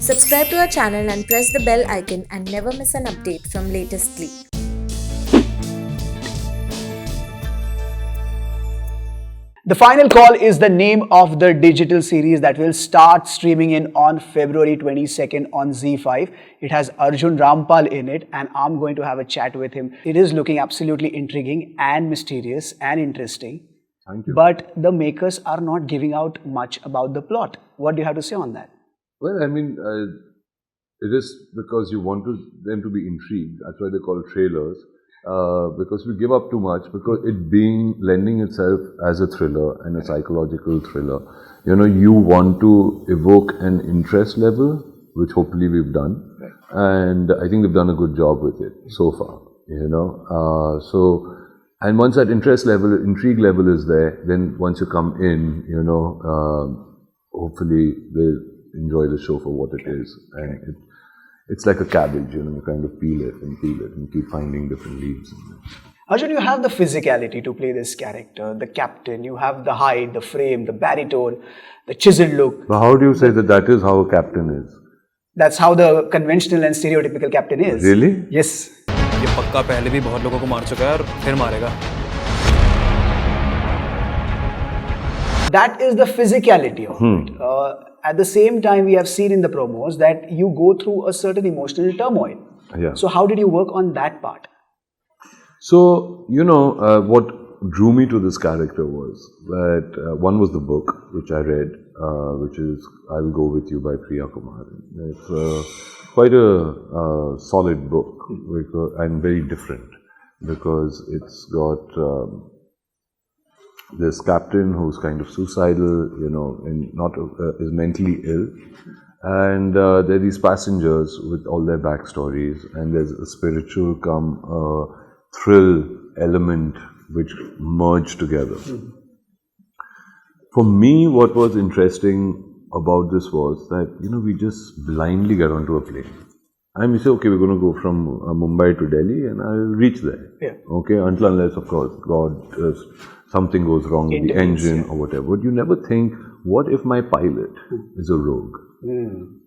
Subscribe to our channel and press the bell icon and never miss an update from latest Glee. The Final Call is the name of the digital series that will start streaming in on February 22nd on ZEE5. It has Arjun Rampal in it and I'm going to have a chat with him. It is looking absolutely intriguing and mysterious and interesting. Thank you. But the makers are not giving out much about the plot. What do you have to say on that? Well, I mean, it is because you want them to be intrigued. That's why they call trailers. Because we give up too much, because it being lending itself as a thriller and a psychological thriller, you want to evoke an interest level, which hopefully we've done, and I think we've done a good job with it so far. And once that interest level, intrigue level is there, then once you come in, hopefully they enjoy the show for what it is, and it's like a cabbage, you kind of peel it and keep finding different leaves in it. Arjun, you have the physicality to play this character, the captain, you have the height, the frame, the baritone, the chiseled look. But how do you say that is how a captain is? That's how the conventional and stereotypical captain is. Really? Yes. ये पक्का पहले भी बहुत लोगों को मार चुका है और फिर मारेगा. That is the physicality of it. At the same time, we have seen in the promos that you go through a certain emotional turmoil. Yeah. So how did you work on that part? So, what drew me to this character was that one was the book, which I read, which is I Will Go With You by Priya Kumar. It's quite a solid book and very different because it's got this captain who's kind of suicidal, and not is mentally ill, and there are these passengers with all their backstories, and there's a spiritual thrill element which merge together. For me, what was interesting about this was that we just blindly get onto a plane. And we say, okay, we're going to go from Mumbai to Delhi, and I'll reach there. Yeah. Okay, until unless, of course, something goes wrong with the engine or whatever. But you never think, what if my pilot is a rogue?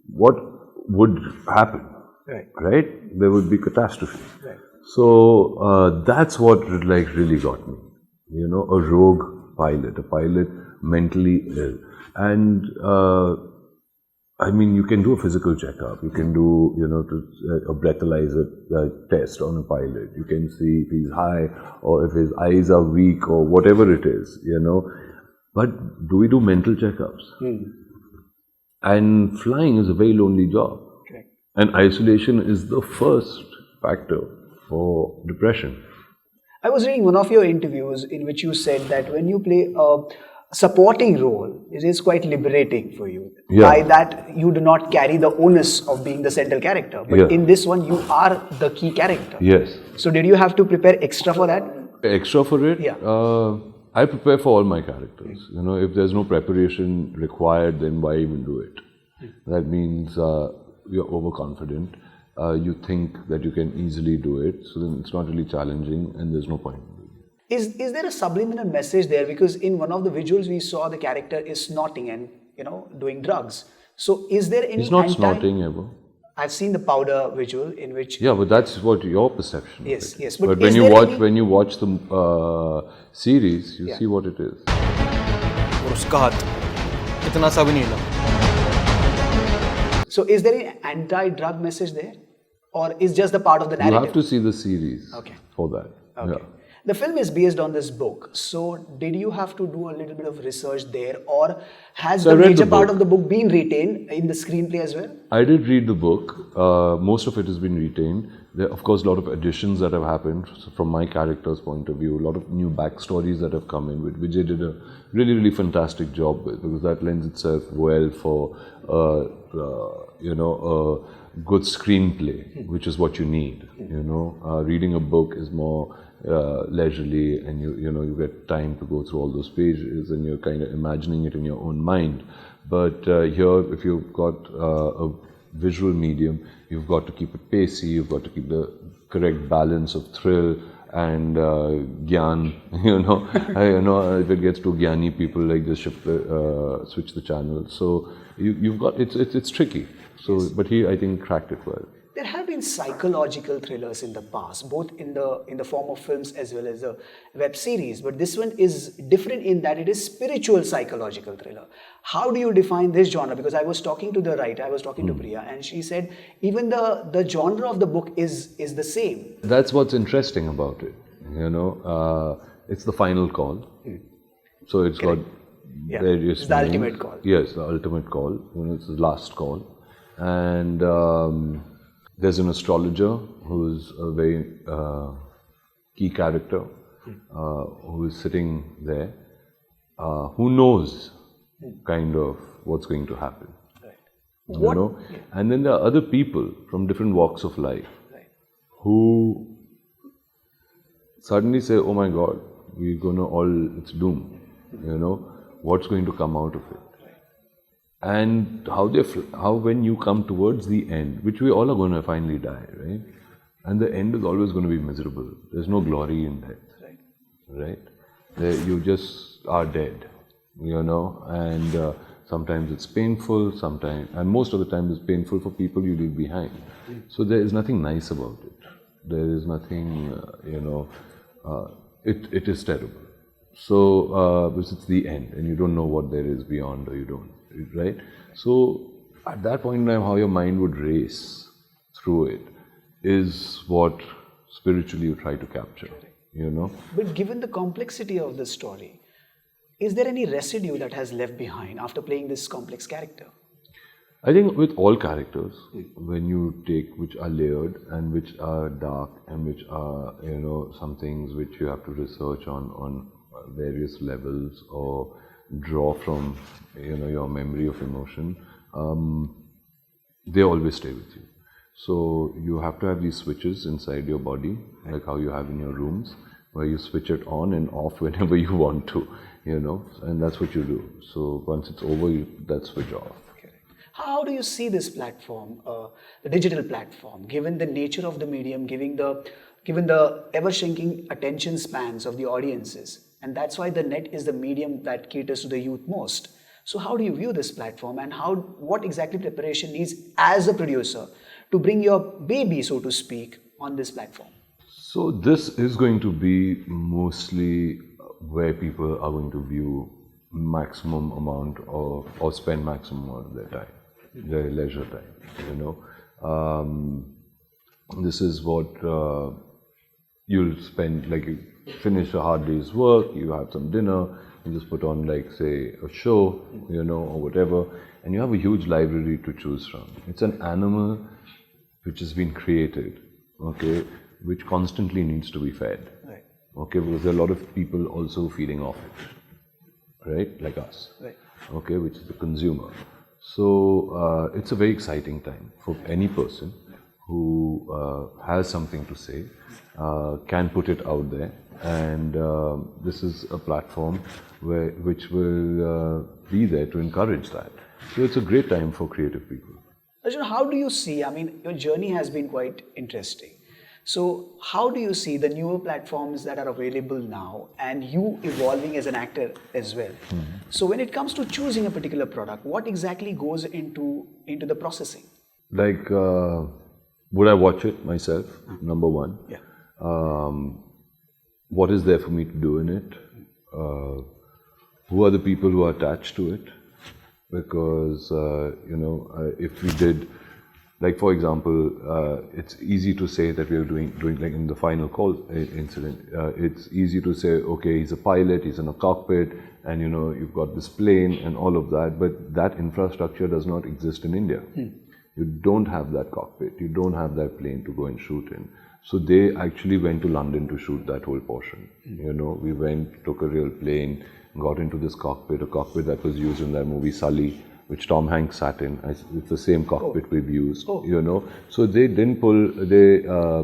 What would happen? Right? There would be catastrophe. Right. So that's what really got me. A rogue pilot, a pilot mentally ill. And I mean, you can do a physical checkup. You can do, a breathalyzer test on a pilot. You can see if he's high or if his eyes are weak or whatever it is, But do we do mental checkups? And flying is a very lonely job. Okay. And isolation is the first factor for depression. I was reading one of your interviews in which you said that when you play a supporting role, it is quite liberating for you. Yeah. By that, you do not carry the onus of being the central character. But in this one, you are the key character. Yes. So did you have to prepare extra for that? Extra for it? Yeah. I prepare for all my characters. If there's no preparation required, then why even do it? That means you're overconfident. You think that you can easily do it. So then it's not really challenging and there's no point. Is there a subliminal message there? Because in one of the visuals we saw the character is snorting and doing drugs. So is there any? He's not snorting ever. I've seen the powder visual in which. Yeah, but that's what your perception. Yes, yes. But when you watch the series, you see what it is. और उसका हाथ इतना सा भी नहीं हिला. So is there an anti-drug message there, or is just the part of the narrative? You have to see the series for that. Okay. Yeah. The film is based on this book. So did you have to do a little bit of research there, or has the major part of the book been retained in the screenplay as well? I did read the book. Most of it has been retained. There are, of course, a lot of additions that have happened from my character's point of view. A lot of new backstories that have come in, which they did a really, really fantastic job with, because that lends itself well for a good screenplay, which is what you need. Reading a book is more leisurely, and you get time to go through all those pages, and you're kind of imagining it in your own mind. But here, if you've got a visual medium, you've got to keep it pacey, you've got to keep the correct balance of thrill and gyan, if it gets too gyani, people like just switch the channel. So you've got it's tricky. So, but he, I think, cracked it well. There have been psychological thrillers in the past, both in the form of films as well as the web series. But this one is different in that it is spiritual psychological thriller. How do you define this genre? Because I was talking to the writer, I was talking to Priya, and she said even the genre of the book is the same. That's what's interesting about it. It's the final call. So it's got various. It's the ultimate call. Yes, the ultimate call. It's the last call, and there's an astrologer who's a very key character who is sitting there, who knows kind of what's going to happen. Right. And then there are other people from different walks of life who suddenly say, "Oh my God, we're gonna it's doom." What's going to come out of it? And how when you come towards the end, which we all are going to finally die, right? And the end is always going to be miserable. There's no glory in death, right? You just are dead, and sometimes it's painful, and most of the time it's painful for people you leave behind. So there is nothing nice about it. There is nothing, it is terrible. So, because it's the end, and you don't know what there is beyond, or you don't. Right? So, at that point in time, how your mind would race through it is what spiritually you try to capture, But given the complexity of the story, is there any residue that has left behind after playing this complex character? I think with all characters, when you take which are layered and which are dark and which are, some things which you have to research on various levels or draw from your memory of emotion, they always stay with you. So you have to have these switches inside your body, like how you have in your rooms, where you switch it on and off whenever you want to, and that's what you do. So once it's over, that switch off. How do you see this platform, the digital platform, given the nature of the medium, given the ever-shrinking attention spans of the audiences? And that's why the net is the medium that caters to the youth most. So how do you view this platform, and what exactly preparation needs as a producer to bring your baby, so to speak, on this platform? So this is going to be mostly where people are going to view maximum amount of, or spend maximum amount of their time, their leisure time, This is what you'll spend, like you finish a hard day's work, you have some dinner, you just put on, like, say, a show, or whatever, and you have a huge library to choose from. It's an animal which has been created, okay, which constantly needs to be fed, okay, because there are a lot of people also feeding off it, right, like us, okay, which is the consumer. So it's a very exciting time for any person who has something to say, can put it out there, and this is a platform which will be there to encourage that. So it's a great time for creative people. Arjun, how do you see, your journey has been quite interesting. So how do you see the newer platforms that are available now, and you evolving as an actor as well? So when it comes to choosing a particular product, what exactly goes into the processing? Like, would I watch it myself? Number one. Yeah. What is there for me to do in it? Who are the people who are attached to it? Because, if we did, like, for example, it's easy to say that we are doing like in the final call incident, it's easy to say, okay, he's a pilot, he's in a cockpit, and you've got this plane and all of that, but that infrastructure does not exist in India. You don't have that cockpit, you don't have that plane to go and shoot in. So they actually went to London to shoot that whole portion. We went, took a real plane, got into this cockpit, a cockpit that was used in that movie Sully, which Tom Hanks sat in. It's the same cockpit we've used, So they didn't they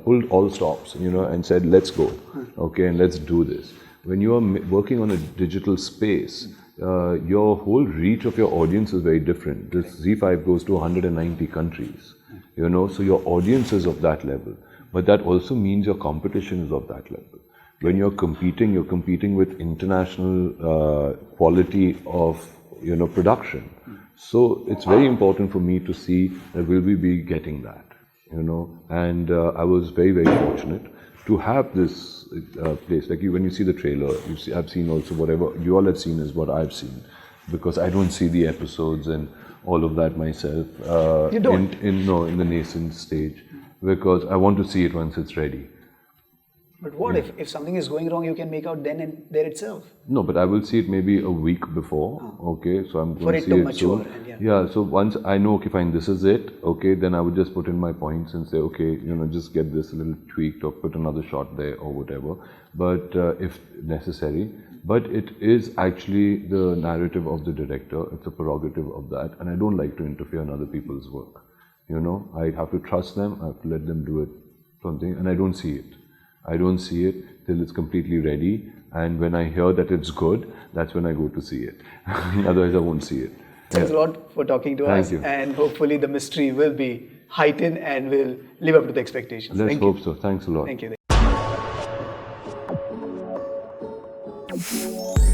pulled all stops, and said, let's go, okay, and let's do this. When you are working on a digital space, your whole reach of your audience is very different. This Z5 goes to 190 countries, so your audience is of that level. But that also means your competition is of that level. When you're competing with international quality of, production. So it's very important for me to see that will we be getting that, you know. And I was very, very fortunate to have this place. Like when you see the trailer, I've seen also whatever you all have seen is what I've seen, because I don't see the episodes and all of that myself. You don't? In the nascent stage, because I want to see it once it's ready. But what if something is going wrong, you can make out then and there itself? No, but I will see it maybe a week before. Okay, so I'm going to see it mature. soon. Yeah, so once I know, okay, fine, this is it. Okay, then I would just put in my points and say, okay, you know, just get this a little tweaked or put another shot there or whatever. But if necessary, but it is actually the narrative of the director. It's a prerogative of that, and I don't like to interfere in other people's work. You know, I have to trust them. I have to let them do it, something, and I don't see it. I don't see it till it's completely ready, and when I hear that it's good, that's when I go to see it. Otherwise, I won't see it. Thanks a lot for talking to us, Thank you. and hopefully the mystery will be heightened and will live up to the expectations. Let's Thank hope you. so. Thank you a lot. Thank you.